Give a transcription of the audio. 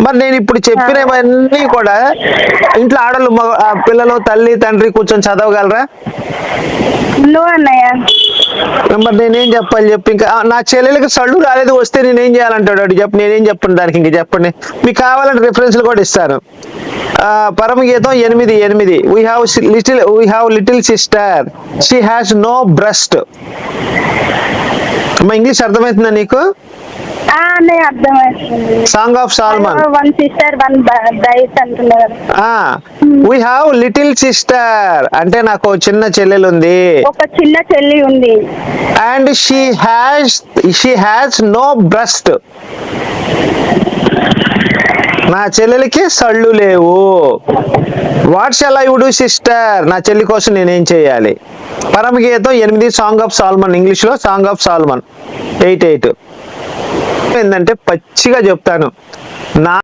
మరి నేను ఇప్పుడు చెప్పినవన్నీ కూడా ఇంట్లో ఆడలు పిల్లలు తల్లి తండ్రి కూర్చొని చదవగలరా? నో అన్నయ్య. మరి నేనేం చెప్పాలి చెప్పు. ఇంకా నా చెల్లెలకి సళ్ళు రాలేదు, వస్తే నేనేం చేయాలంటాడు వాడు. చెప్పు, నేనేం చెప్పండి దానికి. ఇంక చెప్పండి, మీకు కావాలంటే రిఫరెన్స్లు కూడా ఇస్తాను. పరమగీతం 8:8 we have little sister, she has no breast. అమ్మా ఇంగ్లీష్ అర్థమవుతుందా నీకు? అన్నయ్య అర్థమవుతుంది. Song of Solomon. One sister one bright అంటున్నారు. వీ హ్యావ్ లిటిల్ సిస్టర్ అంటే నాకు చిన్న చెల్లెలు ఉంది. ఒక చిన్న చెల్లి ఉంది. And she has no breast. నా చెల్లెలకి సళ్ళు లేవు. What shall I do sister, నా చెల్లి కోసం నేనేం చేయాలి? పరమగీతం 8 సాంగ్ ఆఫ్ సాల్మన్, ఇంగ్లీష్ లో సాంగ్ ఆఫ్ సాల్మన్ 8:8. ఏంటంటే పచ్చిగా చెప్తాను, నా